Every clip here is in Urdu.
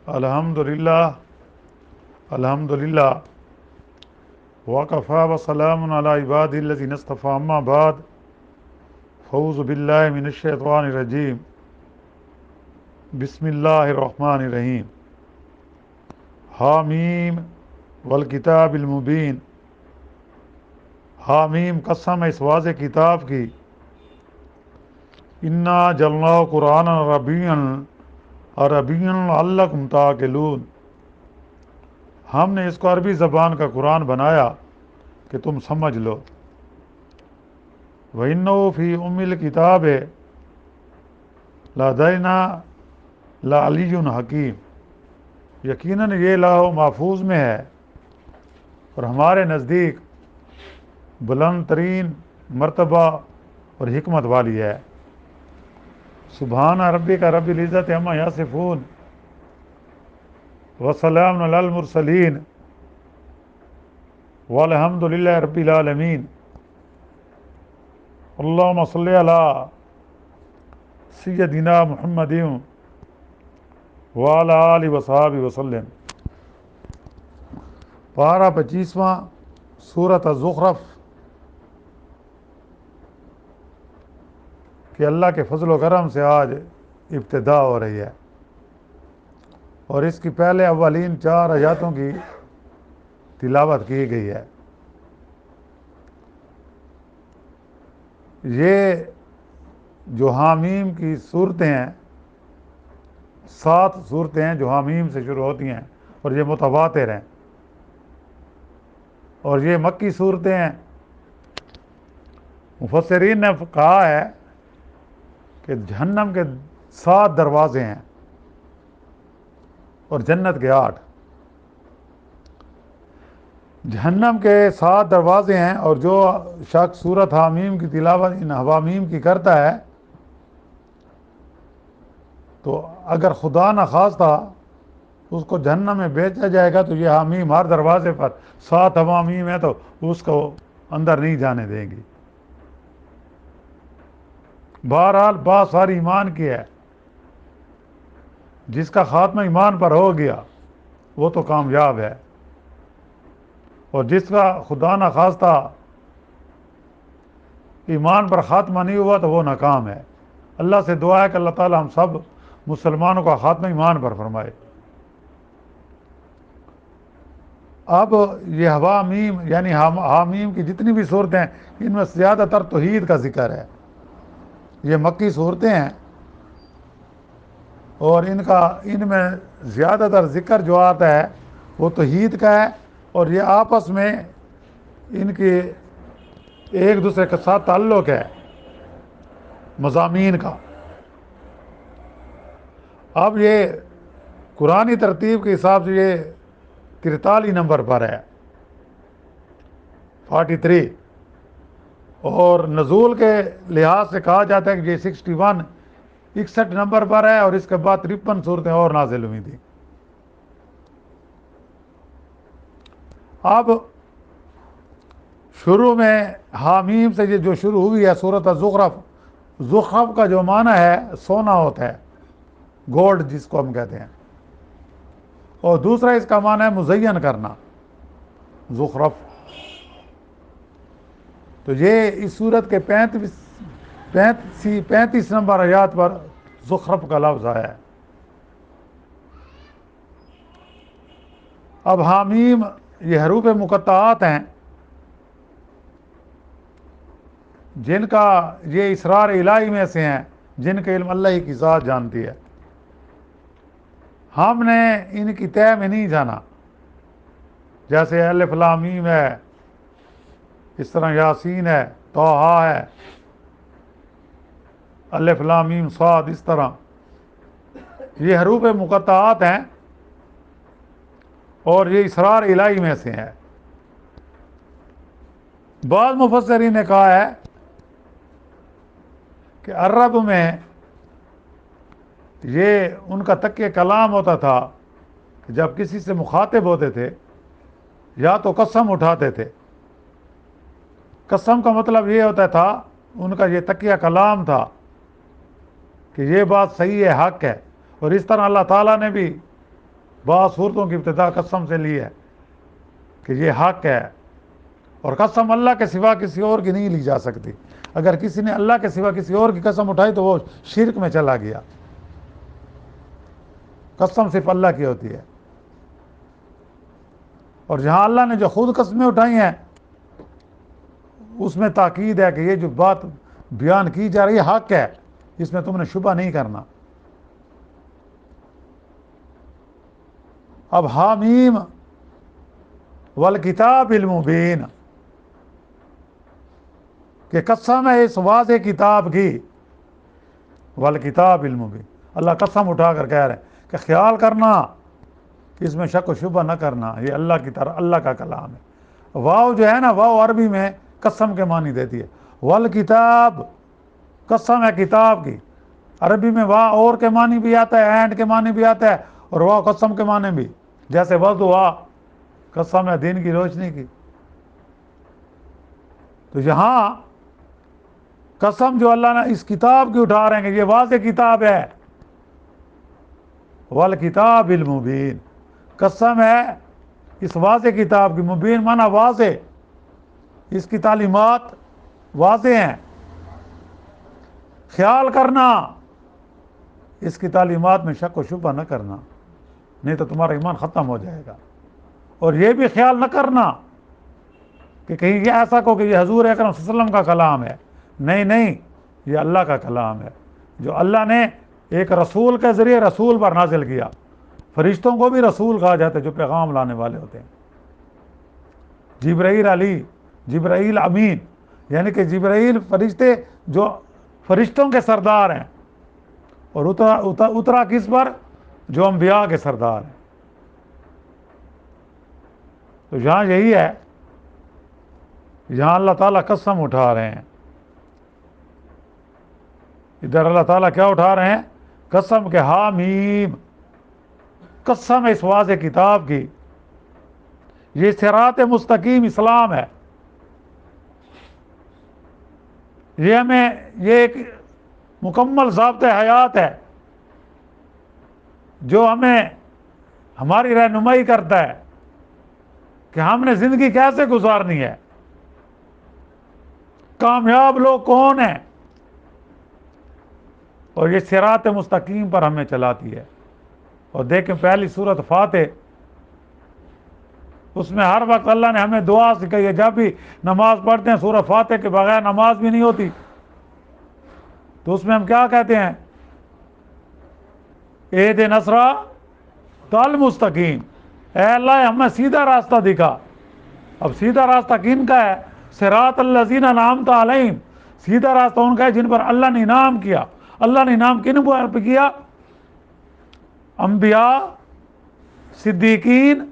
الحمدللہ الحمدللہ وکفیٰ وسلام علی عبادہ الذین اصطفیٰ اما بعد فاعوذ باللہ من الشیطان الرجیم بسم اللہ الرحمن الرحیم حامیم والکتاب المبین حامیم قسم ہے اس واضح کتاب کی انا جعلناہ قرآن عربیًا لعلکم تعقلون ہم نے اس کو عربی زبان کا قرآن بنایا کہ تم سمجھ لو وَإِنَّهُ فِي أُمِّ الْكِتَابِ لَدَيْنَا لَعَلِيٌّ حَكِيمٌ یقیناً یہ لوح محفوظ میں ہے اور ہمارے نزدیک بلند ترین مرتبہ اور حکمت والی ہے سبحان ربک رب العزت عما یصفون وسلام علی المرسلین والحمد للہ رب العالمین اللہم صلی علی سیدنا محمد وعلی آلہ وصحبہ وسلم پارہ 25واں سورۃ الزخرف کہ اللہ کے فضل و کرم سے آج ابتدا ہو رہی ہے اور اس کی پہلے اولین 4 آیاتوں کی تلاوت کی گئی ہے. یہ جو حامیم کی صورتیں ہیں 7 صورتیں ہیں جو حامیم سے شروع ہوتی ہیں اور یہ متواتر ہیں اور یہ مکی صورتیں ہیں. مفسرین نے کہا ہے کہ جہنم کے 7 دروازے ہیں اور جنت کے 8. جہنم کے 7 دروازے ہیں اور جو شخص سورۃ حامیم کی تلاوت ان حوامیم کی کرتا ہے تو اگر خدا نہ خواستہ اس کو جہنم میں بھیجا جائے گا تو یہ حامیم ہر دروازے پر 7 حوامیم ہیں تو اس کو اندر نہیں جانے دیں گی. بہرحال بات ساری ایمان کی ہے. جس کا خاتمہ ایمان پر ہو گیا وہ تو کامیاب ہے اور جس کا خدا نہ خواستہ ایمان پر خاتمہ نہیں ہوا تو وہ ناکام ہے. اللہ سے دعا ہے کہ اللہ تعالی ہم سب مسلمانوں کا خاتمہ ایمان پر فرمائے. اب یہ حوامیم یعنی حامیم کی جتنی بھی صورتیں ہیں ان میں زیادہ تر توحید کا ذکر ہے. یہ مکی صورتیں ہیں اور ان میں زیادہ تر ذکر جو آتا ہے وہ توحید کا ہے اور یہ آپس میں ان کے ایک دوسرے کے ساتھ تعلق ہے مضامین کا. اب یہ قرآنی ترتیب کے حساب سے یہ 43 نمبر پر ہے 43 اور نزول کے لحاظ سے کہا جاتا ہے کہ یہ 61 نمبر پر ہے اور اس کے بعد 53 صورتیں اور نازل ہوئی تھیں. اب شروع میں حامیم سے یہ جو شروع ہوئی ہے سورۃ الزخرف. زخرف کا جو معنی ہے سونا ہوتا ہے گولڈ جس کو ہم کہتے ہیں اور دوسرا اس کا معنی ہے مزین کرنا زخرف. تو یہ اس سورت کے 35 نمبر آیات پر زخرف کا لفظ آیا ہے. اب حامیم یہ حروف مقطعات ہیں جن کا یہ اسرار الہی میں سے ہیں جن کے علم اللہ ہی کی ذات جانتی ہے. ہم نے ان کی تہ میں نہیں جانا جیسے الف لام میم ہے اس طرح یاسین ہے طٰہٰ ہے الف لام میم صاد اس طرح یہ حروف مقطعات ہیں اور یہ اسرار الہی میں سے ہے. بعض مفسرین نے کہا ہے کہ عرب میں یہ ان کا تکیہ کلام ہوتا تھا کہ جب کسی سے مخاطب ہوتے تھے یا تو قسم اٹھاتے تھے. قسم کا مطلب یہ ہوتا تھا ان کا یہ تکیہ کلام تھا کہ یہ بات صحیح ہے حق ہے اور اس طرح اللہ تعالیٰ نے بھی بعض صورتوں کی ابتدا قسم سے لی ہے کہ یہ حق ہے، اور قسم اللہ کے سوا کسی اور کی نہیں لی جا سکتی. اگر کسی نے اللہ کے سوا کسی اور کی قسم اٹھائی تو وہ شرک میں چلا گیا. قسم صرف اللہ کی ہوتی ہے. اور جہاں اللہ نے جو خود قسمیں اٹھائی ہیں اس میں تاکید ہے کہ یہ جو بات بیان کی جا رہی ہے حق ہے، اس میں تم نے شبہ نہیں کرنا. اب حامیم والکتاب المبین، کہ قسم ہے اس واضح کتاب کی، والکتاب المبین، اللہ قسم اٹھا کر کہہ رہے ہیں کہ خیال کرنا کہ اس میں شک و شبہ نہ کرنا، یہ اللہ کی طرح اللہ کا کلام ہے. واو جو ہے نا، واو عربی میں قسم کے معنی دیتی ہے. والکتاب قسم ہے کتاب کی، عربی میں وا اور کے معنی بھی آتا ہے، اینڈ کے معنی بھی آتا ہے، اور واو قسم کے معنی بھی، جیسے وضوا قسم ہے دین کی روشنی کی. تو یہاں قسم جو اللہ نے اس کتاب کی اٹھا رہے ہیں کہ یہ واضح کتاب ہے. والکتاب المبین، قسم ہے اس واضح کتاب کی، مبین مانا واضح، اس کی تعلیمات واضح ہیں. خیال کرنا اس کی تعلیمات میں شک و شبہ نہ کرنا، نہیں تو تمہارا ایمان ختم ہو جائے گا. اور یہ بھی خیال نہ کرنا کہ کہیں یہ ایسا کہو کہ یہ حضور اکرم صلی اللہ علیہ وسلم کا کلام ہے. نہیں، یہ اللہ کا کلام ہے جو اللہ نے ایک رسول کے ذریعے رسول پر نازل کیا. فرشتوں کو بھی رسول کہا جاتا ہے جو پیغام لانے والے ہوتے ہیں. جبرائیل علی، جبرائیل امین، یعنی کہ جبرائیل فرشتے جو فرشتوں کے سردار ہیں، اور اترا کس پر؟ جو انبیاء کے سردار ہیں. تو یہاں یہی ہے، یہاں اللہ تعالیٰ قسم اٹھا رہے ہیں. ادھر اللہ تعالیٰ کیا اٹھا رہے ہیں؟ قسم کے حامیم، قسم ہے اس واضح کتاب کی، یہ صراط مستقیم اسلام ہے. یہ ایک مکمل ضابطۂ حیات ہے جو ہمیں ہماری رہنمائی کرتا ہے کہ ہم نے زندگی کیسے گزارنی ہے، کامیاب لوگ کون ہیں، اور یہ صراط مستقیم پر ہمیں چلاتی ہے. اور دیکھیں پہلی سورت فاتح، اس میں ہر وقت اللہ نے ہمیں دعا سکھائی ہے. جب بھی نماز پڑھتے ہیں سورہ فاتح کے بغیر نماز بھی نہیں ہوتی. تو اس میں ہم کیا کہتے ہیں؟ اہدنا الصراط المستقیم، اے اللہ ہمیں سیدھا راستہ دکھا. اب سیدھا راستہ کن کا ہے؟ صراط الذین انعمت علیہم، سیدھا راستہ ان کا ہے جن پر اللہ نے انعام کیا. اللہ نے انعام کن پر کیا؟ انبیاء، صدیقین،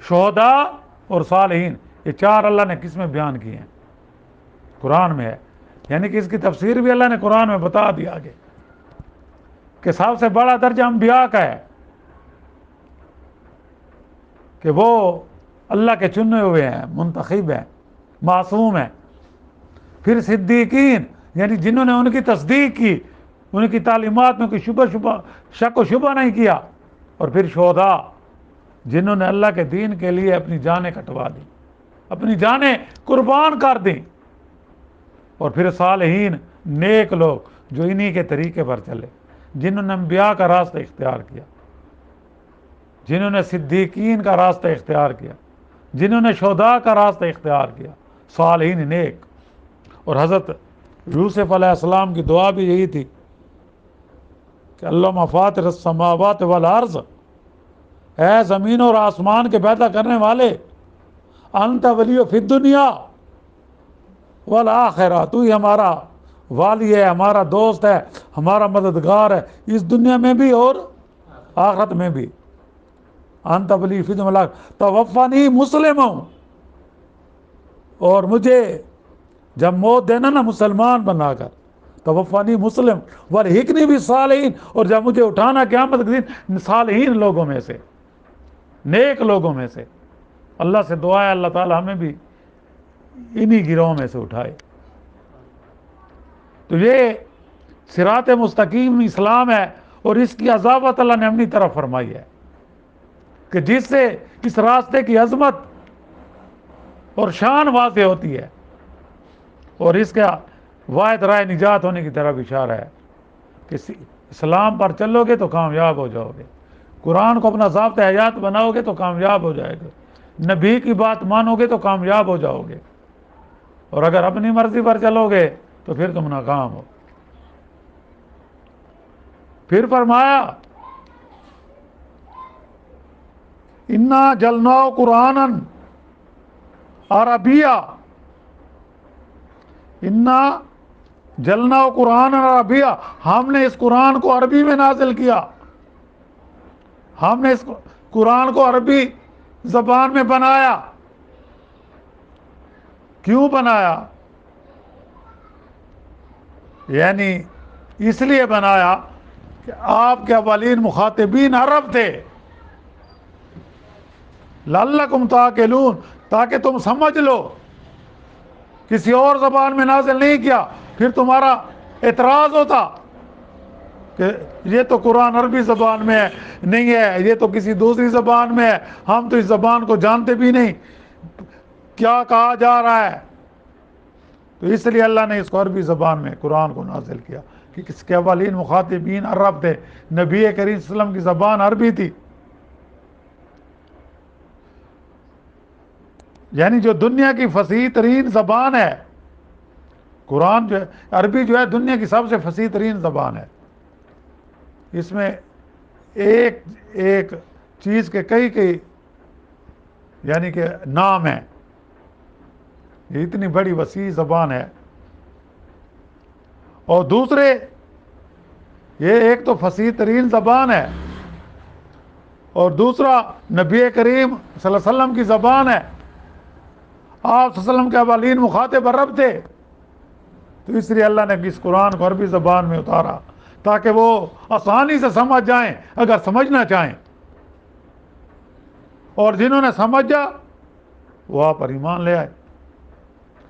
شہداء اور صالحین. یہ چار اللہ نے کس میں بیان کیے ہیں؟ قرآن میں ہے. یعنی کہ اس کی تفسیر بھی اللہ نے قرآن میں بتا دیا آگے کہ سب سے بڑا درجہ انبیاء کا ہے کہ وہ اللہ کے چنے ہوئے ہیں، منتخب ہیں، معصوم ہیں. پھر صدیقین، یعنی جنہوں نے ان کی تصدیق کی، ان کی تعلیمات میں کوئی شک و شبہ نہیں کیا. اور پھر شہداء، جنہوں نے اللہ کے دین کے لیے اپنی جانیں کٹوا دی، اپنی جانیں قربان کر دیں. اور پھر صالحین، نیک لوگ جو انہی کے طریقے پر چلے، جنہوں نے انبیاء کا راستہ اختیار کیا، جنہوں نے صدیقین کا راستہ اختیار کیا، جنہوں نے شہداء کا راستہ اختیار کیا، صالحین نیک. اور حضرت یوسف علیہ السلام کی دعا بھی یہی تھی کہ اللہم فاطر السماوات والارض، اے زمین اور آسمان کے پیدا کرنے والے، انت ولی فی الدنیا والآخرہ، تو ہی ہمارا والی ہے، ہمارا دوست ہے، ہمارا مددگار ہے، اس دنیا میں بھی اور آخرت میں بھی. انت ولی فی الدنیا توفنی مسلما، اور مجھے جب موت دینا نا مسلمان بنا کر، توفانی مسلم والحقنی بالصالحین، اور جب مجھے اٹھانا قیامت کے دن صالحین لوگوں میں سے، نیک لوگوں میں سے. اللہ سے دعا ہے اللہ تعالی ہمیں بھی انہی گروہوں میں سے اٹھائے. تو یہ صراط مستقیم اسلام ہے، اور اس کی اضافت اللہ نے اپنی طرف فرمائی ہے. کہ جس سے اس راستے کی عظمت اور شان واضح ہوتی ہے، اور اس کا واحد رائے نجات ہونے کی طرف اشارہ ہے کہ اسلام پر چلو گے تو کامیاب ہو جاؤ گے، قرآن کو اپنا ضابطہ حیات بناؤ گے تو کامیاب ہو جائے گے، نبی کی بات مانو گے تو کامیاب ہو جاؤ گے، اور اگر اپنی مرضی پر چلو گے تو پھر تم ناکام ہو۔ پھر فرمایا انا جلناؤ قرآنً عربیہ، انا جلناؤ قرآن عربیہ، ہم نے اس قرآن کو عربی میں نازل کیا، ہم نے اس قرآن کو عربی زبان میں بنایا۔ کیوں بنایا؟ یعنی اس لیے بنایا کہ آپ کے اولین مخاطبین عرب تھے، لعلکم تعقلون، تاکہ تم سمجھ لو۔ کسی اور زبان میں نازل نہیں کیا، پھر تمہارا اعتراض ہوتا کہ یہ تو قرآن عربی زبان میں نہیں ہے، یہ تو کسی دوسری زبان میں ہے، ہم تو اس زبان کو جانتے بھی نہیں، کیا کہا جا رہا ہے۔ تو اس لیے اللہ نے اس کو عربی زبان میں قرآن کو نازل کیا کہ اس کے اولین مخاطبین عرب تھے، نبی کریم صلی اللہ علیہ وسلم کی زبان عربی تھی۔ یعنی جو دنیا کی فصیح ترین زبان ہے، قرآن جو ہے عربی جو ہے دنیا کی سب سے فصیح ترین زبان ہے۔ اس میں ایک ایک چیز کے کئی یعنی کہ نام ہیں، یہ اتنی بڑی وسیع زبان ہے۔ اور دوسرے یہ ایک تو فصیح ترین زبان ہے، اور دوسرا نبی کریم صلی اللہ علیہ وسلم کی زبان ہے، آپ صلی اللہ علیہ وسلم کے اولین مخاطب عرب تھے، تو اس لیے اللہ نے اس قرآن کو عربی زبان میں اتارا تاکہ وہ آسانی سے سمجھ جائیں اگر سمجھنا چاہیں، اور جنہوں نے سمجھا وہ آپ پر ایمان لے آئے،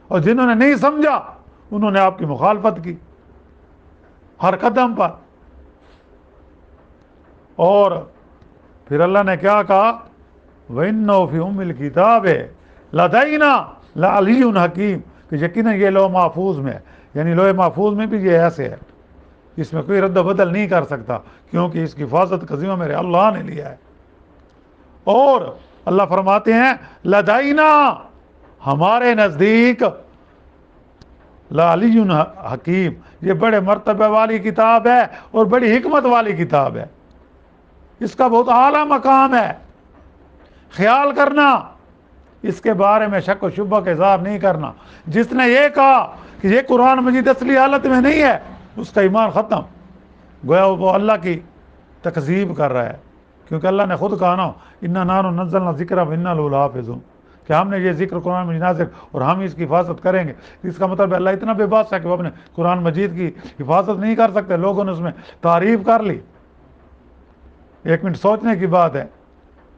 اور جنہوں نے نہیں سمجھا انہوں نے آپ کی مخالفت کی ہر قدم پر۔ اور پھر اللہ نے کیا کہا، وَإِنَّهُ فِي أُمِّ الْكِتَابِ لَدَيْنَا لَعَلِيٌّ حَكِيمٌ، کہ یقیناً یہ لوح محفوظ میں ہے، یعنی لوح محفوظ میں بھی یہ ایسے ہے، اس میں کوئی رد و بدل نہیں کر سکتا، کیونکہ اس کی حفاظت کا ذمہ میرے اللہ نے لیا ہے۔ اور اللہ فرماتے ہیں لدینا، ہمارے نزدیک، لعلی حکیم، یہ بڑے مرتبہ والی کتاب ہے اور بڑی حکمت والی کتاب ہے، اس کا بہت اعلیٰ مقام ہے۔ خیال کرنا، اس کے بارے میں شک و شبہ کا اظہار نہیں کرنا۔ جس نے یہ کہا کہ یہ قرآن مجید اصلی حالت میں نہیں ہے، اس کا ایمان ختم، گویا وہ اللہ کی تکذیب کر رہا ہے، کیونکہ اللہ نے خود کہا نا انا نحن نزلنا الذکر وانا لہ لحافظون، کہ ہم نے یہ ذکر قرآن مجید نازل اور ہم اس کی حفاظت کریں گے۔ اس کا مطلب اللہ اتنا بے باس ہے کہ وہ اپنے قرآن مجید کی حفاظت نہیں کر سکتے۔ لوگوں نے اس میں تعریف کر لی، ایک منٹ سوچنے کی بات ہے۔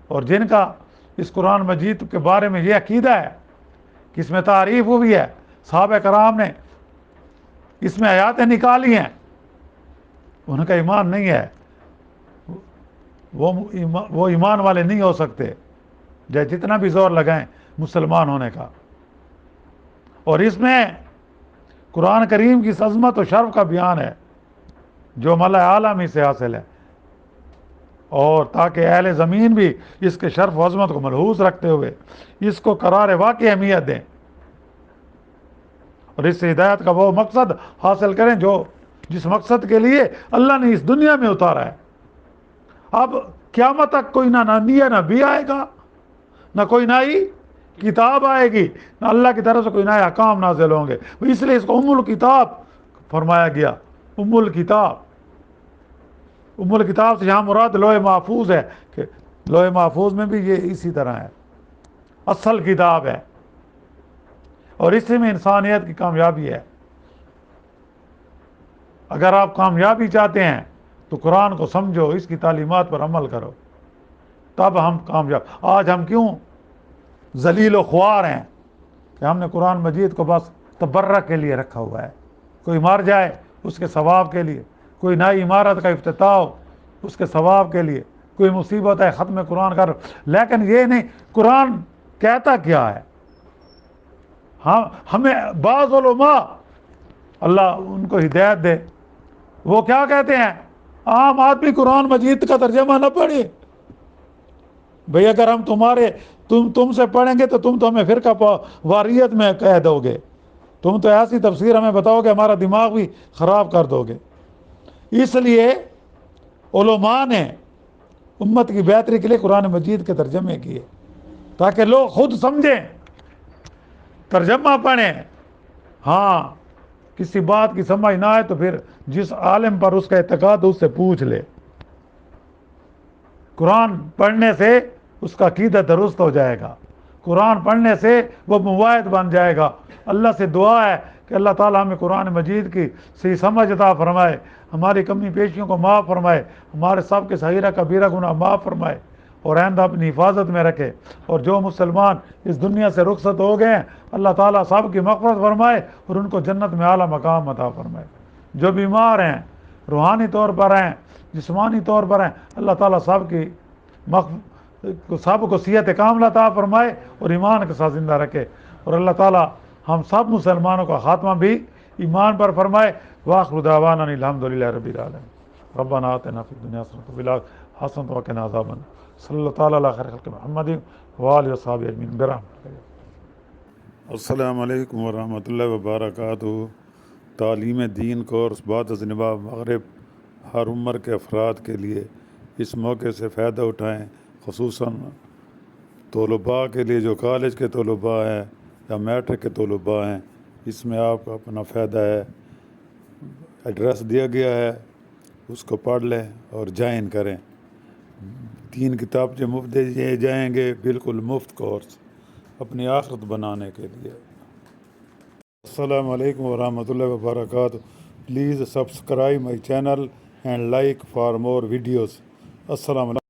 اور جن کا اس قرآن مجید کے بارے میں یہ عقیدہ ہے کہ اس میں تعریف ہوئی ہے، صحابہ کرام نے اس میں آیاتیں نکالی ہیں، ان کا ایمان نہیں ہے، وہ ایمان والے نہیں ہو سکتے، جتنا بھی زور لگائیں مسلمان ہونے کا۔ اور اس میں قرآن کریم کی عظمت و شرف کا بیان ہے جو ملأ اعلیٰ میں سے حاصل ہے، اور تاکہ اہل زمین بھی اس کے شرف و عظمت کو ملحوظ رکھتے ہوئے اس کو قرار واقعی اہمیت دیں، اور اس سے ہدایت کا وہ مقصد حاصل کریں جس مقصد کے لیے اللہ نے اس دنیا میں اتارا ہے۔ اب قیامت تک کوئی نہ نبی آئے گا، نہ کوئی نئی کتاب آئے گی، نہ اللہ کی طرف سے کوئی نئے احکام نازل ہوں گے، اس لیے اس کو ام الکتاب فرمایا گیا۔ ام الکتاب، ام الکتاب سے یہاں مراد لوح محفوظ ہے، کہ لوح محفوظ میں بھی یہ اسی طرح ہے، اصل کتاب ہے، اور اسی میں انسانیت کی کامیابی ہے۔ اگر آپ کامیابی چاہتے ہیں تو قرآن کو سمجھو، اس کی تعلیمات پر عمل کرو، تب ہم کامیاب۔ آج ہم کیوں ذلیل و خوار ہیں کہ ہم نے قرآن مجید کو بس تبرک کے لیے رکھا ہوا ہے، کوئی مر جائے اس کے ثواب کے لیے، کوئی نئی عمارت کا افتتاح ہو اس کے ثواب کے لیے، کوئی مصیبت ہے ختم قرآن کر، لیکن یہ نہیں قرآن کہتا کیا ہے. ہمیں بعض علماء اللہ ان کو ہدایت دے، وہ کیا کہتے ہیں، عام آدمی قرآن مجید کا ترجمہ نہ پڑھے. بھئی اگر ہم تم سے پڑھیں گے تو تم تو ہمیں فرقہ واریت میں کہہ دو گے، تم تو ایسی تفسیر ہمیں بتاؤ گے ہمارا دماغ بھی خراب کر دو گے. اس لیے علماء نے امت کی بہتری کے لیے قرآن مجید کے ترجمے کیے تاکہ لوگ خود سمجھیں، ترجمہ پڑھیں. ہاں کسی بات کی سمجھ نہ آئے تو پھر جس عالم پر اس کا اعتقاد اس سے پوچھ لے. قرآن پڑھنے سے اس کا عقیدہ درست ہو جائے گا، قرآن پڑھنے سے وہ مواحد بن جائے گا. اللہ سے دعا ہے کہ اللہ تعالیٰ ہمیں قرآن مجید کی صحیح سمجھ عطا فرمائے، ہماری کمی پیشیوں کو معاف فرمائے، ہمارے سب کے صغیرہ کبیرہ گناہ معاف فرمائے اور آئندہ اپنی حفاظت میں رکھے. اور جو مسلمان اس دنیا سے رخصت ہو گئے ہیں اللہ تعالیٰ سب کی مغفرت فرمائے اور ان کو جنت میں اعلیٰ مقام عطا فرمائے. جو بیمار ہیں، روحانی طور پر ہیں، جسمانی طور پر ہیں، اللہ تعالیٰ سب کو صحت کاملہ عطا فرمائے اور ایمان کے ساتھ زندہ رکھے. اور اللہ تعالیٰ ہم سب مسلمانوں کا خاتمہ بھی ایمان پر فرمائے. وآخر دعوانا الحمدللہ رب العالمین. ربنا آتنا فی الدنیا حسنۃ وفی الآخرۃ حسنۃ وقنا عذاب النار. صلی اللہ تعالیٰ علی خیر خلق محمد وآلہ وصحبہ اجمعین برحمتک. السلام علیکم ورحمۃ اللہ وبرکاتہ. تعلیم دین کورس بعد از نباہ مغرب ہر عمر کے افراد کے لیے اس موقع سے فائدہ اٹھائیں، خصوصاً طلباء کے لیے جو کالج کے طلباء ہیں یا میٹرک کے طلباء ہیں. اس میں آپ کا اپنا فائدہ ہے. ایڈریس دیا گیا ہے، اس کو پڑھ لیں اور جوائن کریں. 3 کتاب جو مفت دیے جائیں گے، بالکل مفت کورس اپنی آخرت بنانے کے لیے. السلام علیکم ورحمۃ اللہ وبرکاتہ. Please subscribe my channel and like for more videos. السلام علیکم.